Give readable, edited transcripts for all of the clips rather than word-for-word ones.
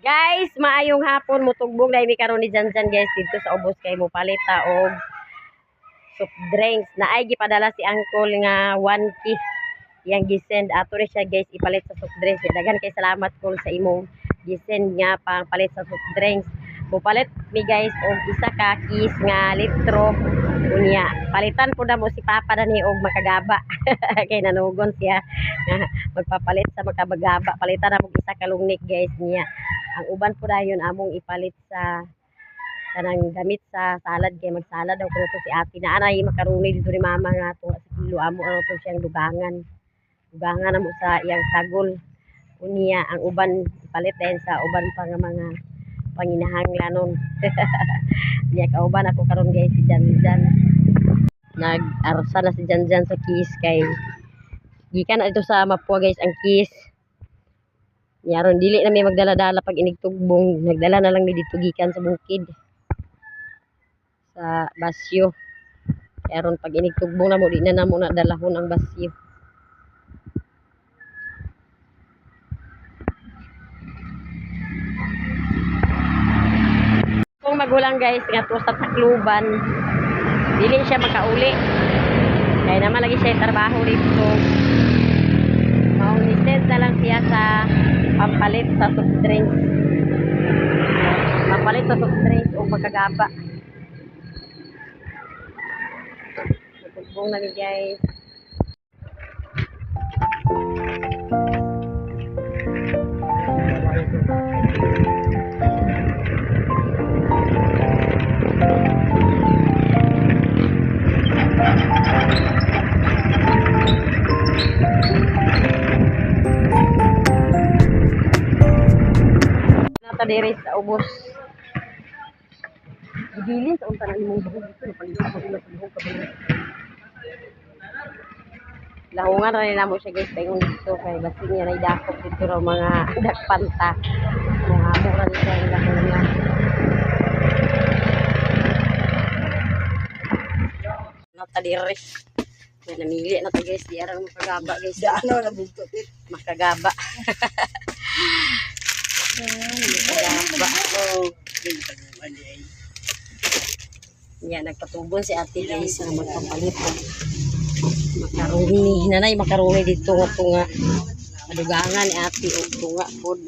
Guys, maayong hapon mutugbong dahil mi karon ni Janjan guys dito sa ubos kay mo palita og soft drinks. Naay gipadala si Uncle nga 1K yang gisend ato rin siya guys ipalit sa soft drinks. Dagan kay salamat ko sa imong gisend nga pang palit sa soft drinks. Mupalit mi guys og isa ka kis nga litro unya. Palitan po na mo si Papa dani og makagaba. Kay nanugon siya magpapalit sa makabagaba. Palitan na mo isa ka lungnik guys niya. Ang uban po dayon among ipalit sa kanang gamit sa salad kay magsalad daw kuno to si ate na anay makaroni dito ni mama nga to sa kilo amo ano to siyang dugangan mo sa iyang sagol unya ang uban ipalit din sa uban pa nga mga panginahanglanon. Niya kauban ako karon guys si Janjan nag-arsa na si Janjan sa kis kay gikan na ito sa Mapua guys ang kis. Yaron dili na may magdala-dala pag inigtugbong, nagdala na lang mi dito gikan sa bukid. Sa basyo. Yaron pag inigtugbong na mo di na namo na dalahon ang basyo. Kung magulang guys nga to sa Tacloban, dili siya makauli. Kaya naman lagi siya trabaho dito. Mauniset na lang siya sa pampalit sa soft drinks. Pampalit sa soft drinks o magkagaba. Tugbong na ni guys. Diri sa ubos. Gibilin sa unta nang imong buhok dito napalitan ko ila sa buhok kabalo. Lahungan ra nila mo siya guys paingon dito kay basin niya na idakop dito raw mga dakpanta. Mga amo ra nila ila niya. Nata diri. May namili na to guys, di ara makagaba guys. Ano na buntot it. Makagaba. Yan, nagpatubon si ate guys na magpapalit makaroni, nanay makaroni dito nga tunga madugangan ni ate o tunga pod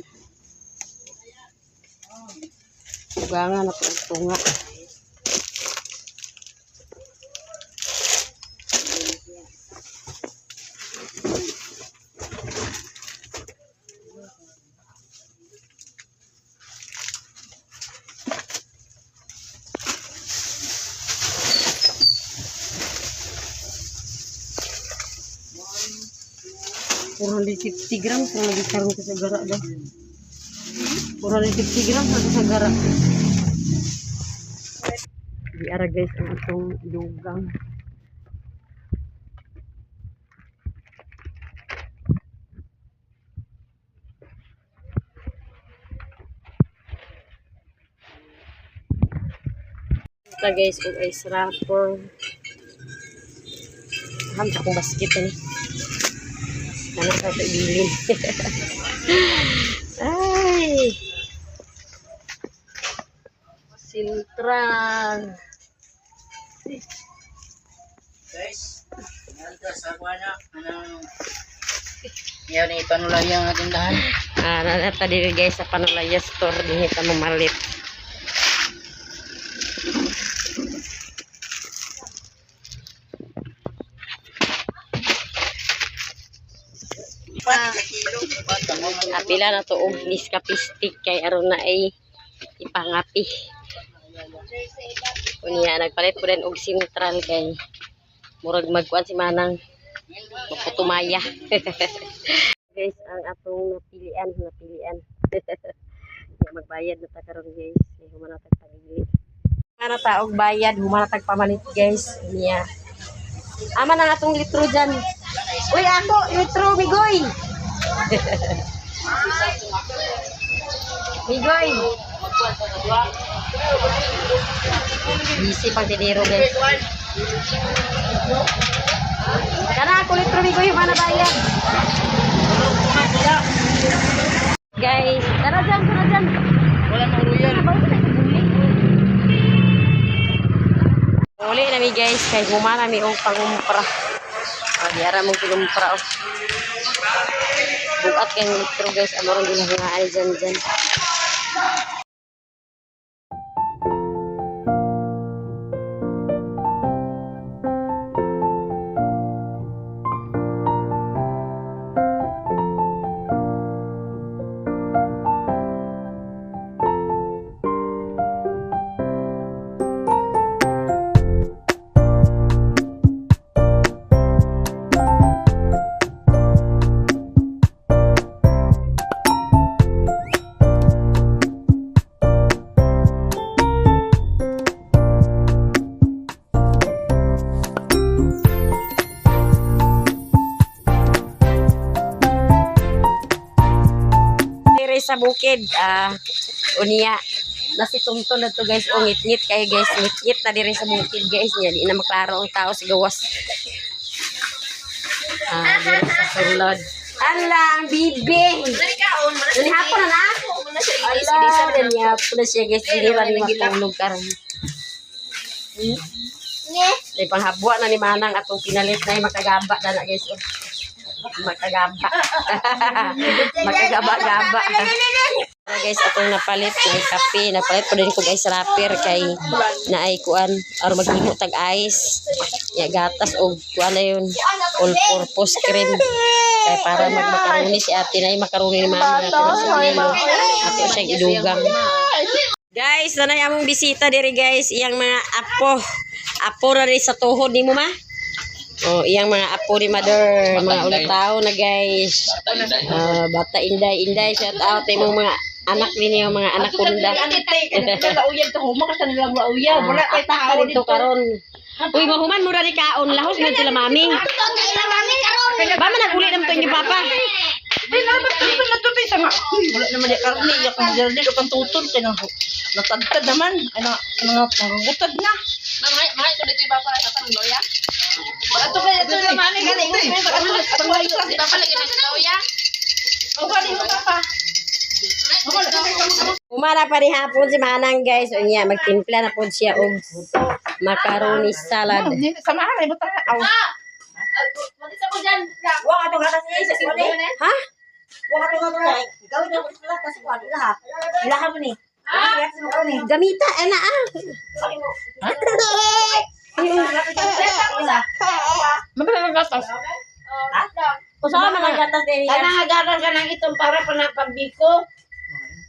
dugangan at tunga kurang di 50 gram kurang lagi karung ke segara dah kurang di 50 gram satu segara di arah guys ang itong dugang ito guys kung ice wrapper ham sa kong basket ni mana sa bilin. Ay. Sintran. Guys, nalta sa kuana anang yaw ni Panulaya ang tindahan. Nata diri guys sa Panulaya store dinhi ta mamalit. Apila na to og Nescafe stick kay aron na ay ipangapi. Unya nagpalit ko din og Sintral kay murag magkuan si manang maputumaya. Guys, ang atong napilian. Magbayad na ta karon guys. Humanatag pamili. Ana ta og bayad, humanatag pamalit guys. Niya. Ama na atong litro dyan. Uy, ako, litro, Migoy. Migoy. Busy pang tiniro, guys. Kana ako, litro, Migoy, mana bayad. Guys, tara dyan. nami guys kay gumana mi og pangumpra. Diara mong kinumpra oh. Bukat kay litro guys among ginahangaan dyan. Dire sa bukid, unya nasitungtong na to guys, o ngit-ngit kayo guys, ngit-ngit na dire sa bukid guys, niya di na maklaro ang tao sa gawas. Dire sa sulod. Alang, bibi! Dali hapon na na! Ala, dali hapon na siya guys, hindi lang matulog karon. May panghabwa na ni Manang atong pinalit na yung makagaba na na guys. Makagaba. Makagaba-gaba. Guys, atong napalit na kape. Napalit po din ko guys rapper kay naay kuan. Aron maghimo tag ice. Ya gatas o kuan na yun. All purpose cream. Kay para magmakaroni si ate na yung makaroni ni Mama. Ato siyang idugang. Guys, nanay among bisita diri guys. Iyang mga apo. Apo na rin sa tuhod ni mo ma. Oh, iyang mga apo ni mother, mga ulit tao na guys. Bata inday, shout out ay mga anak ninyo, mga anak kunda. Lauyan to huma kasi nila lauyan. Wala kay tao dito karon. Uy, mahuman mura ni kaon, lahos man sila mami. Ba man naguli nam to inyo papa. Natutay sa nga. Wala naman di karne, yak ang jardi do kan tutol kay nang natagtad naman. Ano gutad na. Mga ito dito iba para sa loya. Ato kay ito na mani gani. Ato kay ito papa lagi nang loya. O gani mo papa. Umara pa rin hapon si Manang guys. O niya, magtimpla na po siya og macaroni salad. Samahan ay butang. Mati sa ko diyan. Wa ka tong gatas ni sa simote. Ha? Wa ka tong gatas. Gawin mo sila tas ko ilaha. Ilaha mo ni. Gamita, ana Mabala ng gatas. Ha? Usaha man ang gatas diri. Kanahagaran ka ng itong para panapagbiko.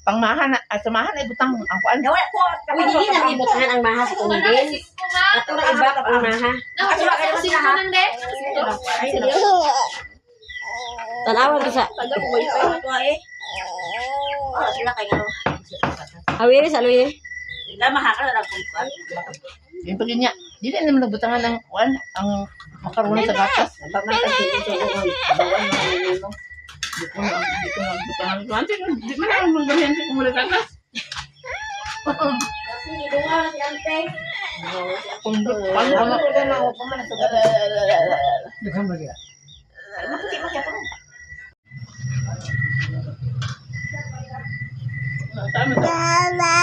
Pangmahan samahan ay butang ang kuan. Uy, dili na ibutangan ang maha sa kumidin. Ato na iba pa ang maha. Tanawan ko sa. Awiri sa luwi. Yung pag niya, dili naman nagbutangan ng kuan ang makaroni sa gatas. Di man ang mga kung wala gatas. Kasi idungaw na si Ante.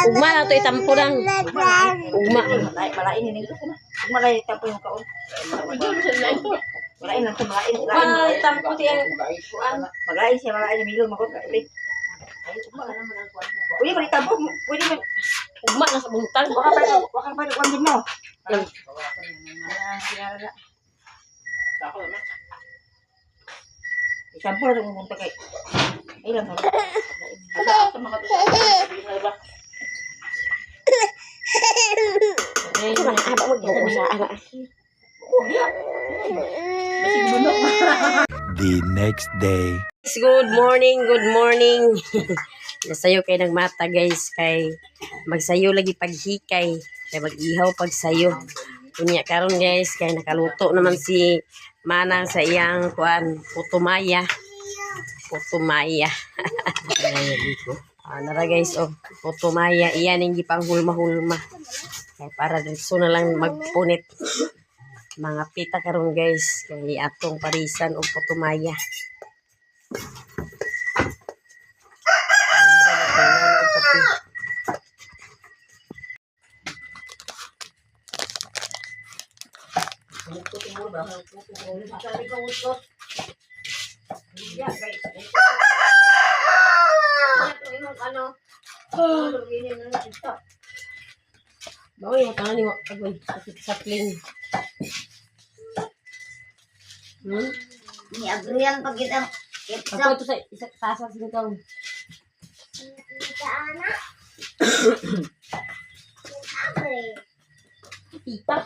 Ugma na to itampo lang. Ugma. Malain ini ito na. Malay tapo yung kaon. Malain lang to malain. Ay, tampo ti ang kuan. Malain siya malain milo makot kaili. Uy, balik tapo. Pwede man. Ugma na sa buntag. Waka pa kuan din mo. Isampo na itong munta kay. Ilan mo? Ito man haba mo dito sa ana. The next day. Good morning, good morning. Nasayo kay nagmata guys kay magsayo lagi paghikay kay mag-ihaw pagsayo. Kunya karon guys kay nakaluto naman si Manang sa iyang kuan putumaya. Putumaya. Nara guys oh, putumaya iyan yung gipang hulma-hulma. Kay para dito na lang magpunit. Mga pita karon guys kay atong parisan og putumaya. Bawi mo tangan mo agoy sa clean. Ni agrian pag kita. Ako ito sa isa tasa sa ikaw. Tita.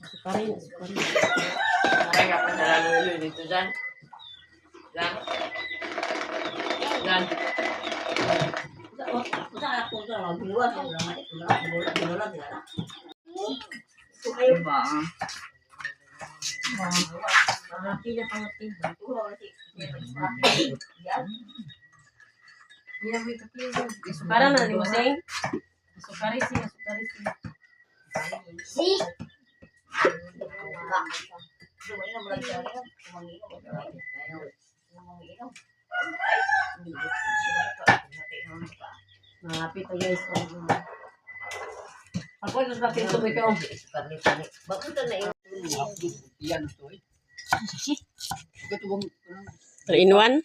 Sukarin, sukarin. Ay, ako nalalo dito dyan. Dyan. Dyan. Diba? Pangati na pangati. Sukaran na ni Maseng. Sukari siya, sukari siya. Malapit to guys. Ako yung kapit to ikaw. Three in one?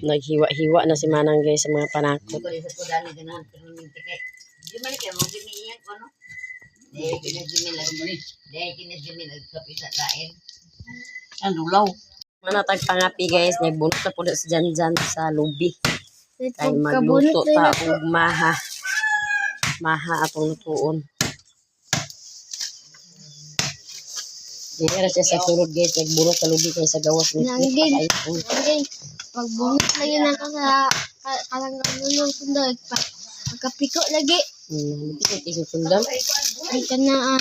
Naghiwa-hiwa na si Manang guys sa mga panakot. Ang lulaw. Manatag pangapi guys, nagbunot na po na si Janjan sa lubi. Kay magluto ta og maha. Maha atong lutuon. Dira siya sa sulod guys, nagbunot sa lubi kay sa gawas ni. Okay. Pagbunot lagi na ka sa kalangan ng sundag. Pagkapiko lagi. Ito sundang. Ay ka na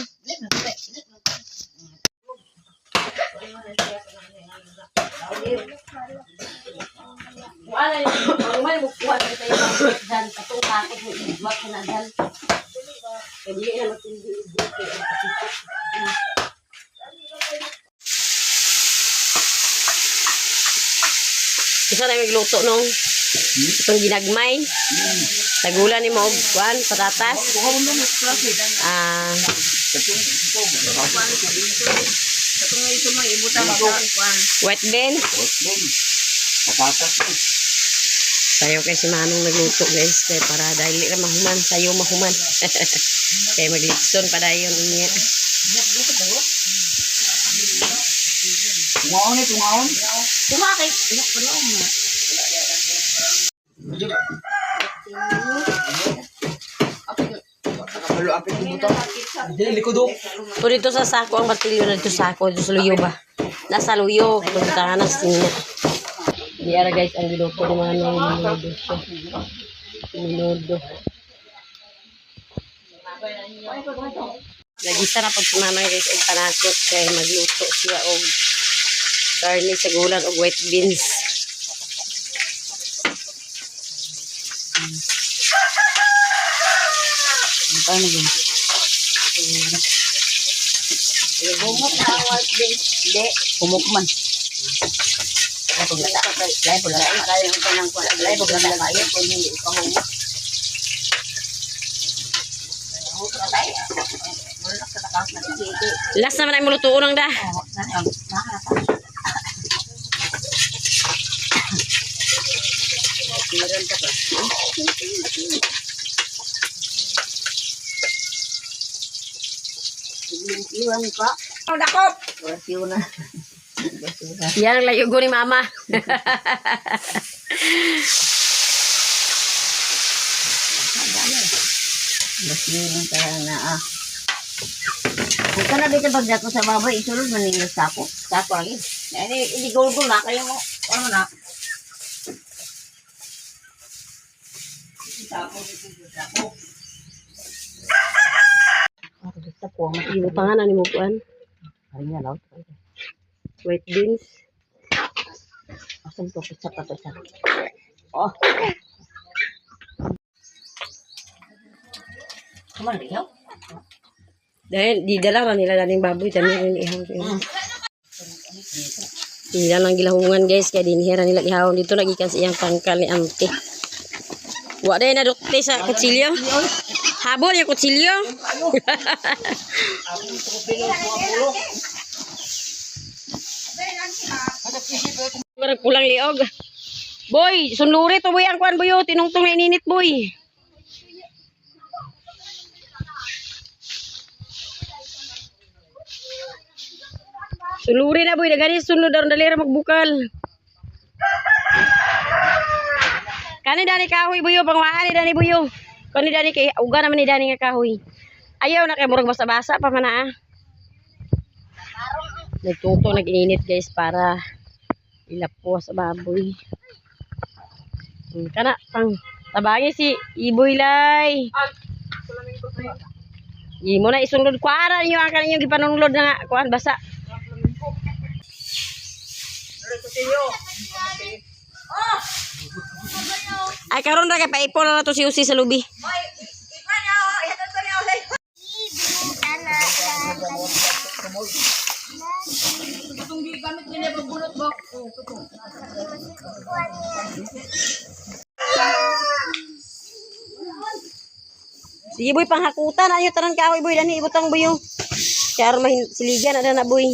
Wala yung may bukuha na tayo dyan. Katong takot mo ibuwag ka na dyan. Kaya hindi na matindi ibuwag kayo ang kapito. Isa na yung magluto nung itong ginagmay. Tagulan ni mo og kuan patatas. White bean. Sayo kay si Manong nagluto guys kay para dahil ra mahuman sayo mahuman. Kay maglitson pa dayon niya. Tungaon. Kumakit. O dito sa sako ang martilyo na dito sa sako dito sa luyo ba? Nasa luyo punta na sinna. Diara guys ang giluto ni Manong minudo siya. Minudo. Lagisa na pag sumamang guys og panakot kay magluto siya og karne sa gulan og white beans. Ano yun? Bumok na ang white beans. Hindi. Humok man. Lahat po lang. Kaya yung kanang kuwan. Lahat po lang kayo kung hindi ka humok. Humok na tayo. Wala ka takaw na sige. Last naman ay mulutuon ang da. Meron ka ba? Iwan ka. Ang dakop! Wasyo na. Yan ang layugo ni Mama. Wasyo lang talaga na Kung ka na dito pagdato sa baba, isulod man ninyo sako. Sako lagi. Hindi gulgul na kayo mo. Ano na? Sako dito sako. Ibutangan na ni mo kuan. Ay nga law. white beans. Asam to kecap atau kecap. Oh. Kemana dia? Dahil di dala lang nila dating baboy tani rin ihaw. Nila lang gilahungan guys kaya dinhira nila ihaw dito lagi kan sa iyang tangkal ni ante. Wa day na dukte sa kutsilyo. Habol yung kutsilyo. Parang kulang liog. Boy, sunluri to boy ang kuan boy, tinungtong na ininit boy. Sunluri na boy, dagani sunod daron dalira magbukal. Kani dani kahoy buyo, pangwaan ni dani buyo. Kani dani kay uga naman ni dani nga kahoy. Ayaw na kay murag basa-basa pa man ah. Nagtungtong nag-init guys para ilapo sa baboy. Kana pang tabangi si Iboy lay. Imo na isunod kuara niyo ang kaninyo gipanunglod na kuan basa. Ay karon ra kay paipon na to si Usi sa lubi. Sige boy panghakutan ayo tanan kahoy boy dani ibutang boy yung. Kaya aron siligan ada na boy.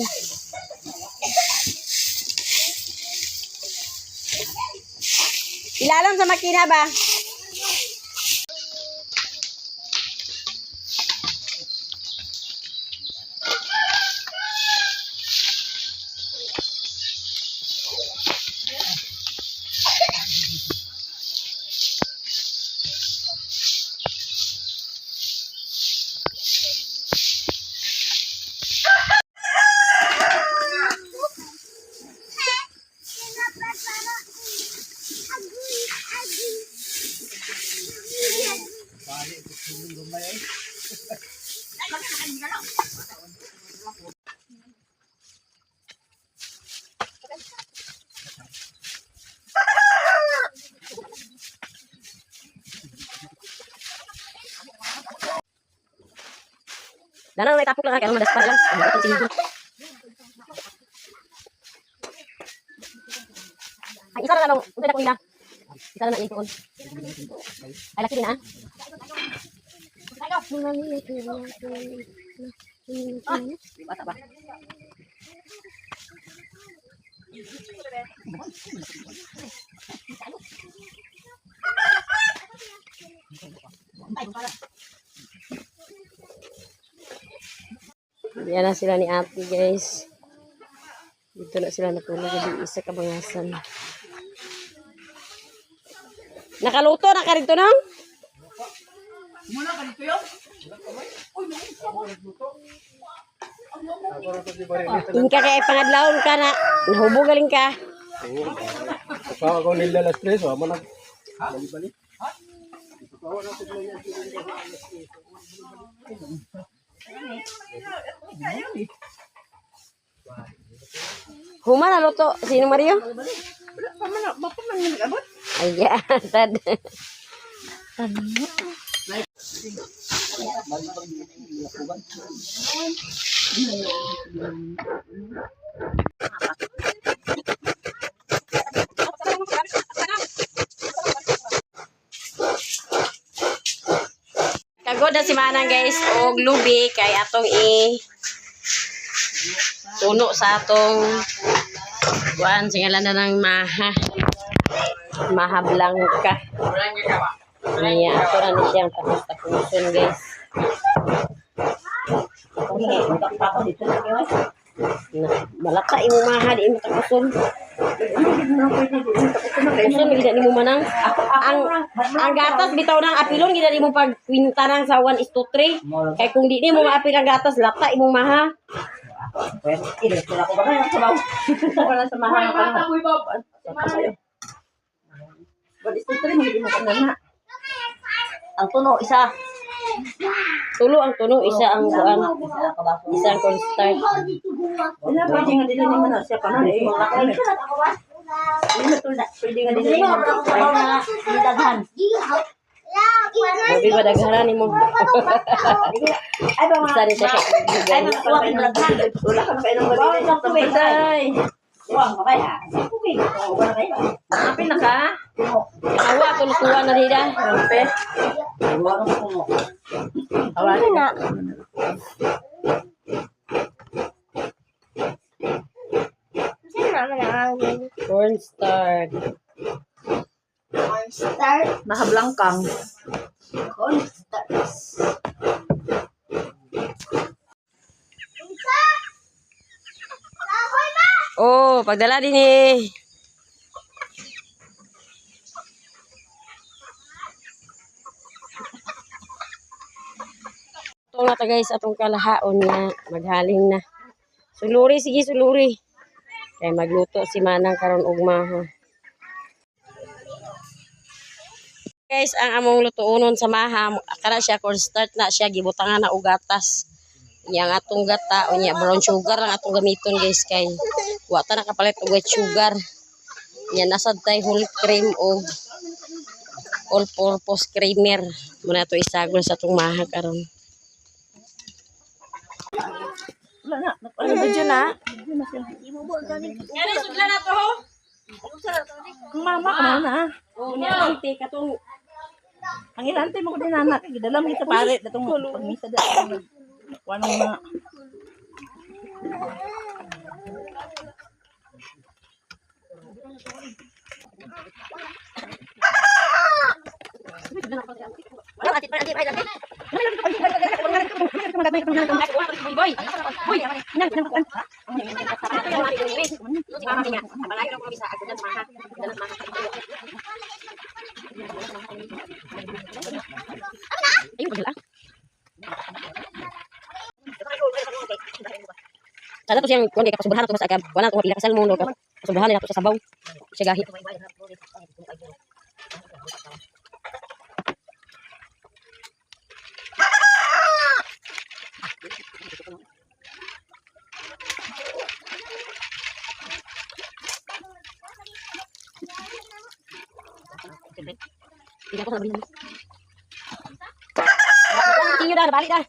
Ilalam sa makina ba? Danang may tapok lang kaya madaspan lang. Ay isa na lang, unta na ko ina. Isa na ito on. Ay laki din ah. Bata ba? Yan na sila ni ate guys. Dito na sila natulog di isa kabangasan. Nakaluto na ka rito nang? Muna ka dito yun? Ingka kay pangadlawon ka na. Nahubog galing ka. Kau kau nila las tres, wala na. Balik. Huma na luto. Sino Mario? Bapak man nag-abot? Ayan. Tad. Kagod na si Manang guys og lubi kay atong tuno sa atong kuan singalan na ng maha blanca. Niya ato na ni siyang tapos-tapuson guys. Malaka imo maha di imo tapuson. Tapuson gid ni mo manang ang gatas bitaw nang apilon gid ni mo pag kwintanang sa 1:3 kay kung di ni mo maapil ang gatas lata imo maha. Wala sa maha pa. Ang tuno isa. Tulo ang tuno, isa ang kuan. Isa ang cornstarch. Pwede nga dili naman na siya kanan eh. Pwede nga dili naman. Grabe ba daghanan nimo? Ay ba Isa rin siya kay Ay ba wala ka na kailang bagay. Wala ka ba? Okay. Wala kayo. Apil na ka? Awa tulukuha na nila. Rompe. Wala ka mo. Awali na. Cornstarch. Nakablangkang. Oh, pagdala din eh. Ito na ta guys, atong kalahaon na maghaling na. Suluri, sige suluri. Kaya magluto si Manang karon og maha. Guys, ang among lutuonon sa maha, kana siya cornstarch na siya gibutangan na og gatas. Yang atong gata, unya brown sugar lang atong gamiton guys kay wa ta nakapalit og white sugar. Yan nasad tay whole cream og all purpose creamer. Muna to isagol sa atong maha karon. Wala na. Ano ba dyan na? Ngani sudla na to. Mama ka na. Oh, nya ante katong Ang ilante mo ko din anak. Gidalam kita pare. Datong pagmisa da. Wanong na. Kada to siyang kuan kay kapasubrahan to sa agab. Wala to pila ka salmon o kapasubrahan na to sa sabaw. Siya gahi. Tidak ko sabihin. Tiyo dah balik dah.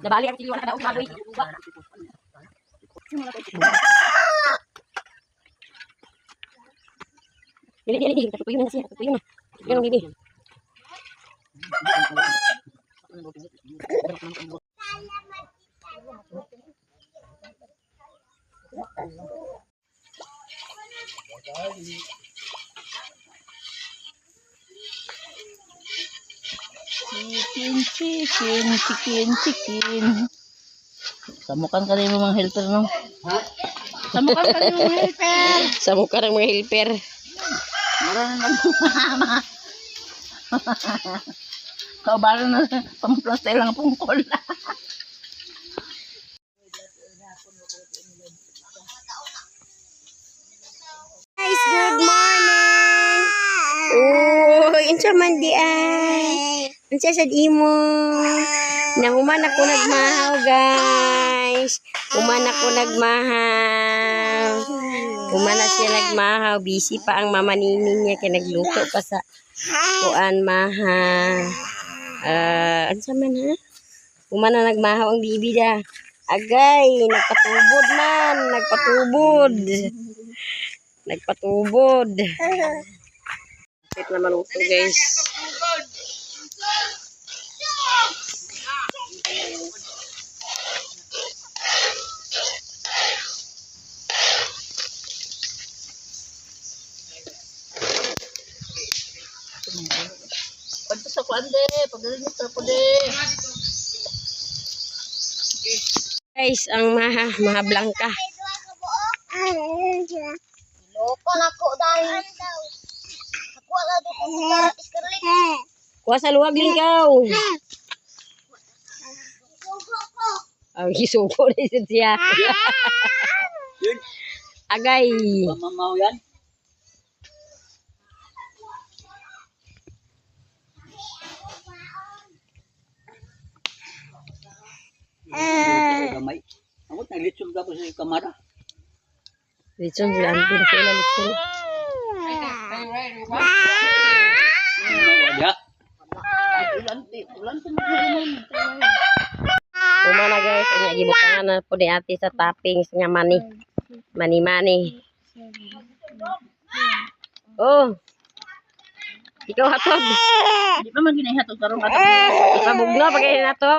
Nabalik ang tiyo na kada baboy. Dili, tutuyong na siya, tutuyong na. Tutuyong ang bibi. Chicken. Samukan ka rin mga helper, no? Samukan ka rin mga helper. Sa mukha ng mga helper. Marami nagmamama. Kaubaran na pamplastel lang pungkol. Guys, good morning. Oh, insa man di ay. Insa sad imo. Nahuman ako nagmahaw, guys. Human ako nagmahaw. Humana siya nagmahaw. Busy pa ang mama nining niya kaya nagluto pa sa kuan maha. Ansa man ha? Humana nagmahaw ang bibi da. Agay, nagpatubod man. Nagpatubod. Kapit na maluto, guys. Pagto sa kuande, pagdalinis sa kuande. Guys, ang maha blanca. Loko na ko dahil. Ako wala doon kung Scarlett. Kuha sa luwag ligaw. Ang isuko na isa siya. Agay. Mamaw yan. Ilitsun ka po sa kamara. Litson sila ang pinakailan litson. Wala. Umana guys, nya gibutangan na po ni ate sa toppings nga mani. Mani. Oh. Ikaw hatod. Di pa man ginahatod karon ato. Ipabugno pagay nato.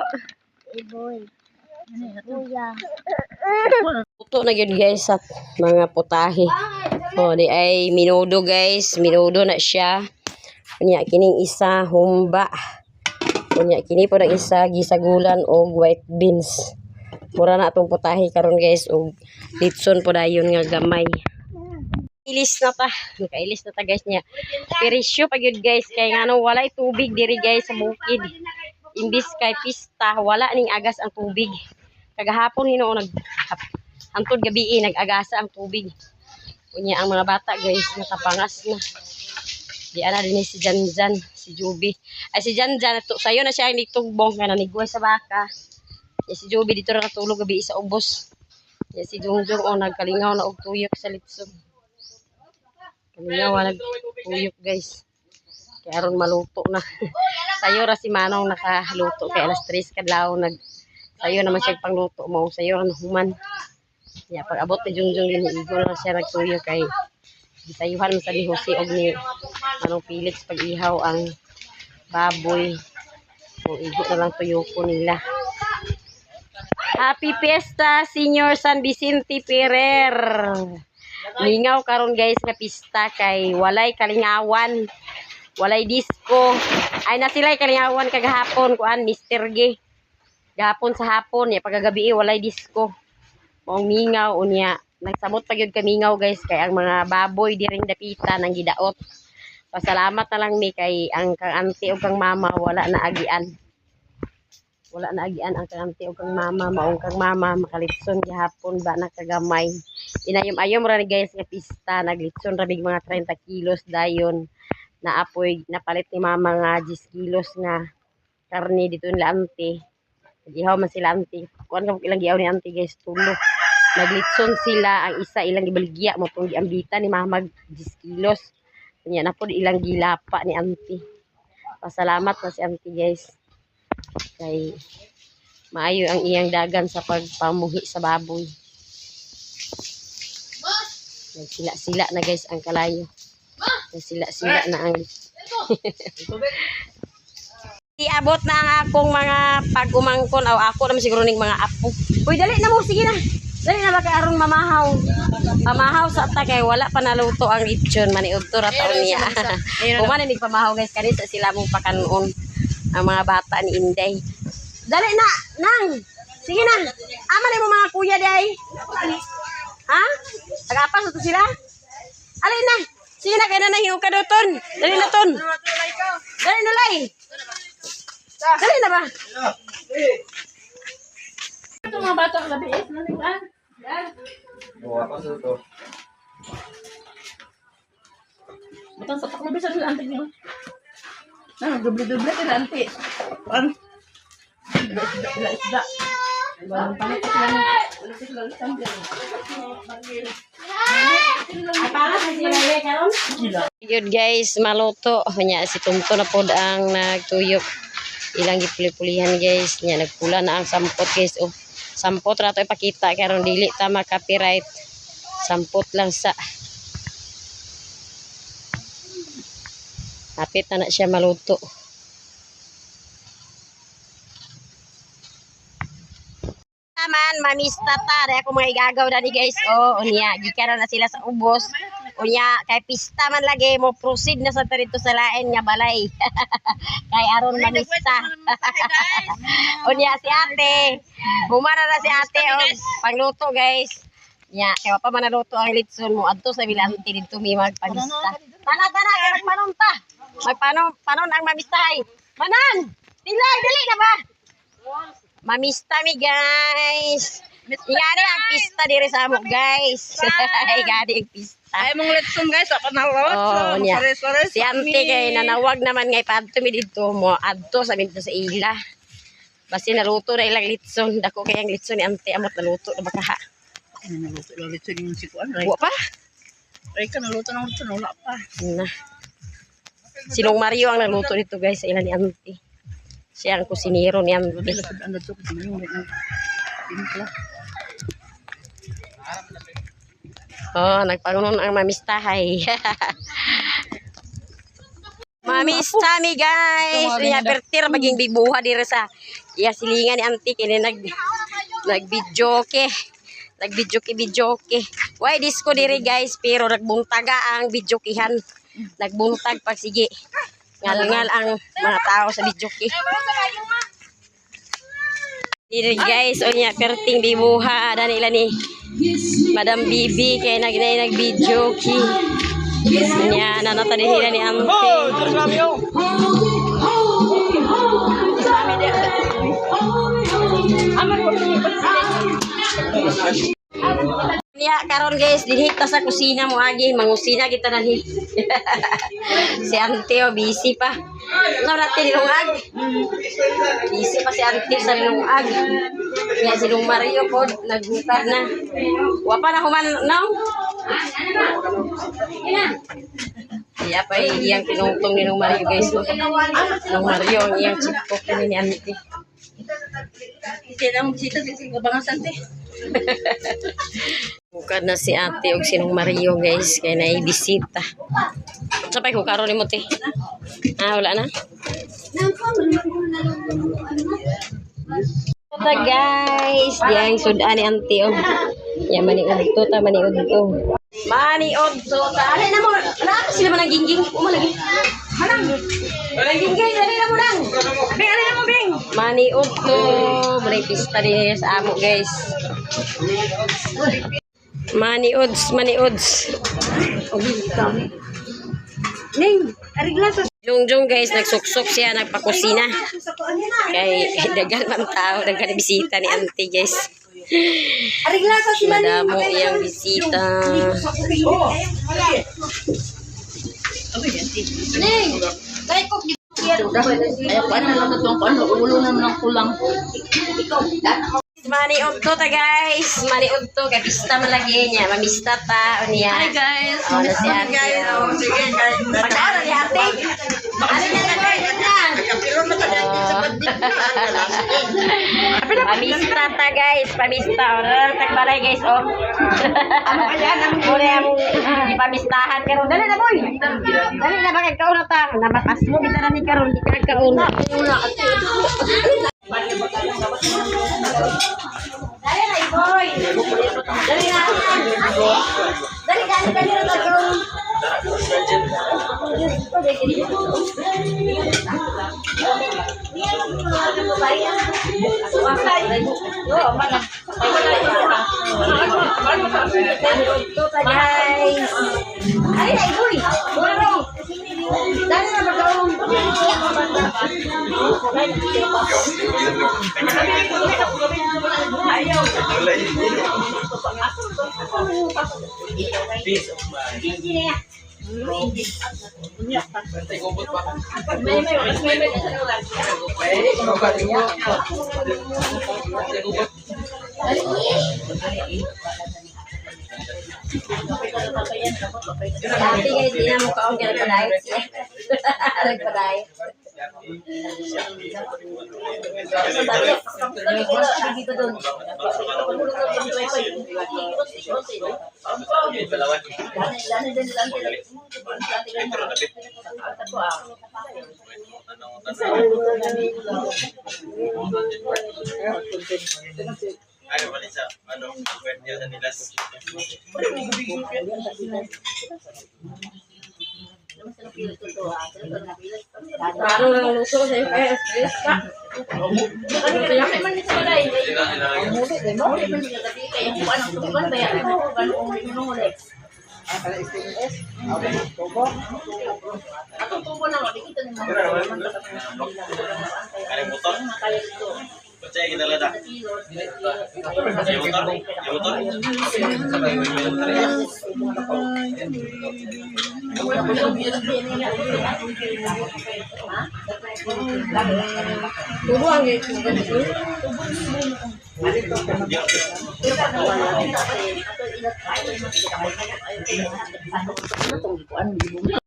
Puto na yun guys sa mga putahe. O di ay minudo guys. Minudo na siya. Kunya kining isa humba. Kunya kini po ng isa gisagulan o white beans. Mura na itong putahe karon guys. O litson po dayon nga gamay. Ilis na ta. Nakailis na ta guys niya. Perisyo pag yun guys. Kaya nga no, walay tubig diri guys sa bukid. Imbis kay pista, wala ning agas ang tubig. Kagahapon hinoon hantod gabi nag-agasa ang tubig. Unya ang mga bata guys nakapangas na. Di ana din si Janjan, si Juby. Ay si Janjan to sayo na siya ang nitugbong nga nanigway sa baka. Ya si Juby dito ra natulog gabi sa ubos. Ya si Jongjong o nagkalingaw na og tuyok sa litson. Kalingaw nag tuyok guys. Kaya aron maluto na. Sayo ra si Manong nakaluto kay alas 3 kadlaw sayo naman siya pangluto mo. Sayo ra human. Ya pag abot ni Jungjung din igol na siya nagtuyo kay gisayuhan man sa ni Jose og ni Manong Felix pag ihaw ang baboy. O igo na lang tuyo ko nila. Happy Fiesta Senior San Vicente Ferrer. Lingaw karon guys nga pista kay walay kalingawan. Walay disco. Ay na sila kalingawan kagahapon kuan Mr. G. Gahapon sa hapon ya pagagabi walay disco. Mong mingaw unya. Nagsamot pa gyud kamingaw guys kay ang mga baboy diring dapita nang gidaot. Pasalamat na lang mi kay ang kang auntie ug kang mama wala na agian. Wala na agian ang kang auntie ug kang mama maong kang mama makalitson gihapon ba nakagamay. Inayom-ayom ra ni guys nga pista naglitson ra big mga 30 kilos dayon. Naapoy napalit ni mama nga 10 kilos nga karne dito nila auntie. Ihaw man sila auntie. Kuan ka ilang giaw ni auntie guys tulo. Naglitson sila ang isa ilang gibaligya mo pong giambita ni mama 10 kilos. Kanya na po ilang gilapa ni auntie. Pasalamat na si auntie guys. Kay maayo ang iyang dagan sa pagpamuhi sa baboy. Sila na guys ang kalayo. Sila na ang iabot na ang akong mga pag-umangkon o ako naman siguro ning mga apo. Uy dali na mo sige na. Dali na ba kay aron mamahaw. Pamahaw sa ta kay wala pa naluto ang lechon maniudto ra taon niya. Kuman ni pamahaw guys kani sa sila mong pakanon ang mga bata ni Inday. Dali na nang. Sige na. Aman mo mga kuya day. Ha? Tagapas to sila? Alin na. Sige na kaya na hinog ka doon. Dali na ton. Dali na lay. Dali na ba? Ito mga bata gabi is nani ba? Batang sa taklo bisa sa auntie niyo. Doble-doble ka auntie. Pan. Isda. Balang palit sila ni. Wala sila isang din. Yun guys, maluto. Nya si Tumto na pod ang nagtuyok. Ilang gipuli-pulihan guys. Nya nagpula na ang sampot guys. Oh, sampot ra to ipakita karon dili ta ma-copyright. Sampot lang sa. Hapit na siya maluto. Naman, mamista ta. Dahil ako mga igagaw na ni guys. Oh, unya. Gikaroon na sila sa ubos. Unya, kay pista man lagi mo proceed na sa tarito sa lain nga balay. Kay aron mamista. Unya, si ate. Bumara na si ate. Oh, pangluto guys. Nya, kaya pa man naluto ang litson mo. Adto sa bilante dito may magpamista. Tana-tana, kaya magpanon ta. Magpanon ang mamistahay. Manan! Dili na ba? Mamista mi guys. Ingani ang pista diri sa amo guys. Ingani ang pista. Ay mong letson guys, ako na lawat. Oh, nya. Si auntie kay nanawag naman ngay padto mi dito mo adto sa minto sa ila. Basi naluto na ilang litson. Dako kayang litson ni ante amot naluto na baka ha. Ay, naluto yung si Kuan. Buwa pa. Ay, ka naluto ng luto, wala pa. Na. Sinong Mario ang naluto nito guys sa ilan ni ante. Siya ang kusinero ni ante. Ano to? Oh, nagpangunon ang mamistahay. Mamista mi guys. Nya pertir maging bibuha dire sa iya silingan ni auntie kini nag-video ke. Nag-video ke. Why disco dire guys pero nagbuntaga ang video kihan. Nagbuntag pag sige. Ngal-ngal ang mga tao sa video ke. Dire guys, o nya perting bibuha dan ila ni Madam Bibi kay nag-video ki. Nya nanata din nila ni Auntie. Nya karon guys dinhi ta sa kusina mo agi mangusina kita nanhi. Si Auntie busy pa. Ano natin nilungag? Busy pa si Auntie sa nilungag. Kaya si Nung Mario po nagbukad na. Wapa na human no? Iya pa iyang pinungtong ni Nung Mario guys. Nung Mario ang iyang chipkok ni Auntie. Kaya lang bisita sa bangang sante. Bukad na si ate og sinong Mario guys kay naibisita. Sapay ko karon nimo te. Ah wala na. Ito guys, diang sudan ni ante oh. Ya maniud to ta maniud to. Maniud to ta. Ano na mo? Wala sila man gingging. Umalagi. Manang. Wala gingging dali na mo nang. Bing ano na mo bing? Maniud to. Mulai pista din sa amo guys. Maniuds. Ning, arigla sa Jongjong guys, nagsuksok siya, nagpakusina. Kay dagan man tao, dagan bisita ni auntie guys. Arigla sa si Madamo iyang bisita. Ning, kay ko ayaw pa na lang itong ano, ulo naman ng kulang. Maniud to ta guys. Maniud to kay pista malagi niya, mamista ta niya. Hi guys. Oh, na si ate. Sige guys. Pagkaon ni ate. Ano na guys? Pamista ta guys, pamista. Orang tagbalay guys oh. Ano kaya nang muli among ipamistahan karon. Dali na boy. Dali na bakit kaon na ta. Nabatas mo kita na ni karon di ka kaon. Dali na boy. Dali na. Dali na kaon. Dati guys, di na mo kaon kaya nagpa-diet siya. Nagpa-diet. Ano ba sa ano kwento sa nila? Ano lang luto sa stress ka. Ano motor?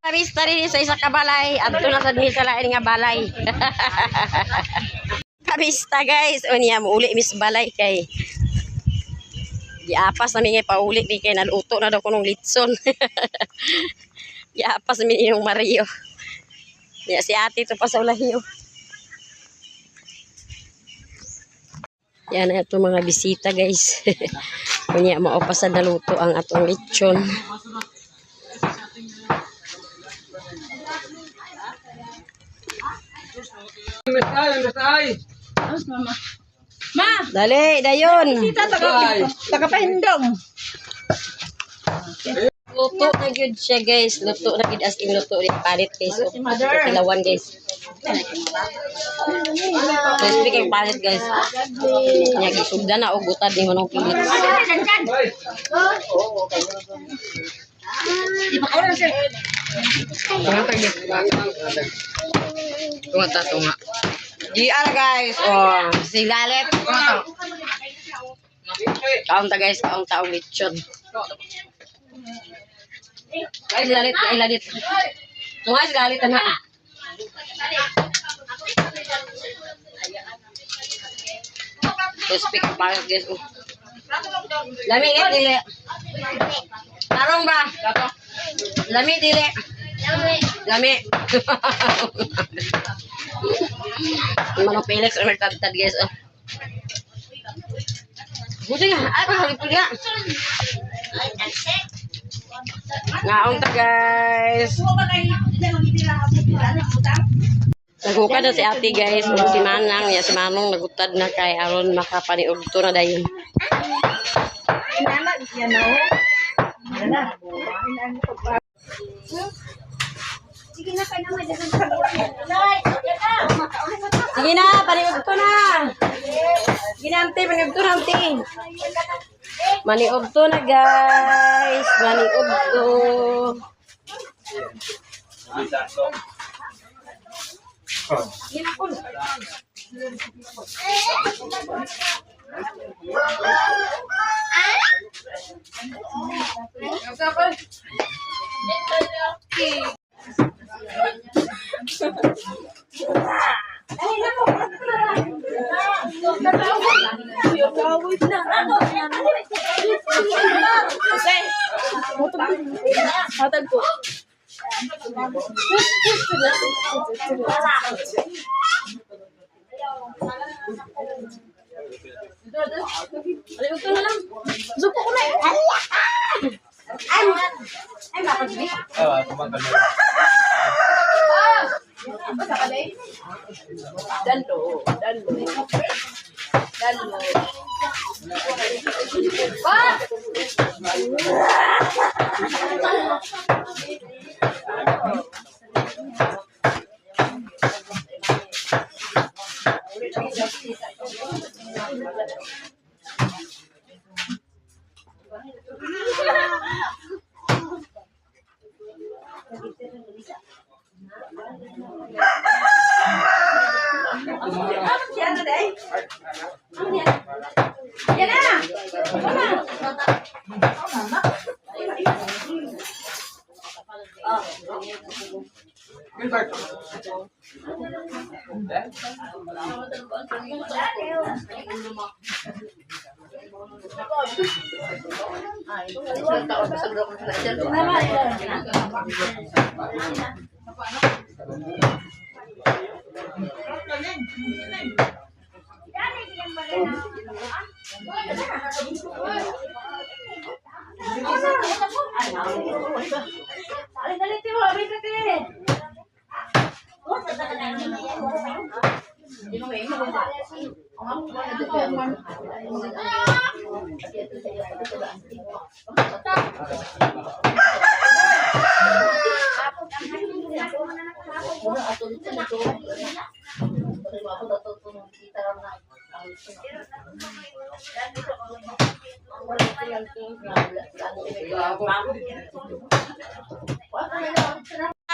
Karista rin sa isa ka balay. Adto na sa dinhi sa lain nga balay. Karista guys. O niya mo uli mis balay kay giapas na mi nga pauli mi kay naluto na daw kunong litson. Giapas mi yung Mario. Ya si ate to pa sa ulahiyo. Yan na ito mga bisita guys. Kunya maupas na naluto ang atong lechon. Ma! Dali, dayon. Tagapahindong. Luto na gyud siya guys. Luto na gyud as in luto rin palit guys. So, kilawan guys. So, speaking palit guys. Nya gisugda na og butad ni manong pilit. Di ba karon sir? Tunga. GR guys. Oh, si Galit. Kaunta guys, kaunta og lechon. Guys, Galit, ay Galit. Guys, Galit na. So, speaking palit guys. Lami nga dili. Tarong ba? Lami dili. Lami. Manong Felix or tad guys. Buti nga, ay pa halipod nga. Ngaong ta guys. Nagukad na si ate guys. Kung si Manang, ya si Manong nagutad na kay aron makapaniog to na dayon. Sige na, paniog to na. Sige na, ante, paniog to na, ante. Maniog to na, guys. Maniog to.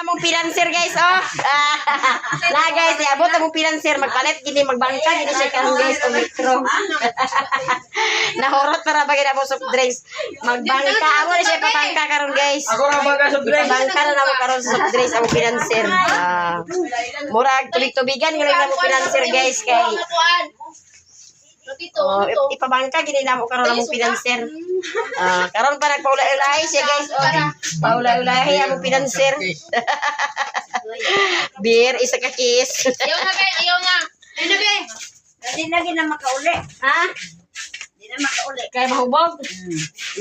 Among pinanser guys, oh. Na guys, abot among pinanser magpalit gini magbangka gini siya karon guys o metro. Nahurot para bagay na mo soft drinks. Magbangka amo na siya pabangka karon guys. Ako ra ba sa drink? Bangka na namo karon sa soft drinks among pinanser. Murag tubig-tubigan ngali namo pinanser guys kay oh, ipabangka gini namo karon among pinanser. Karon pa nagpaulay-ulay siya guys. Oh, paulay-ulay among pinanser. Beer, isa ka kiss. Ayaw na, be. Ayaw na. Ayaw na, be. Hindi na gina makauli. Ha? Hindi na makauli. Kaya mahubog?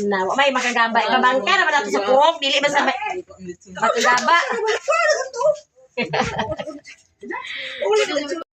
Na, may makagaba. Ibabangka naman nato sa puhok. Dili ba sa makagaba?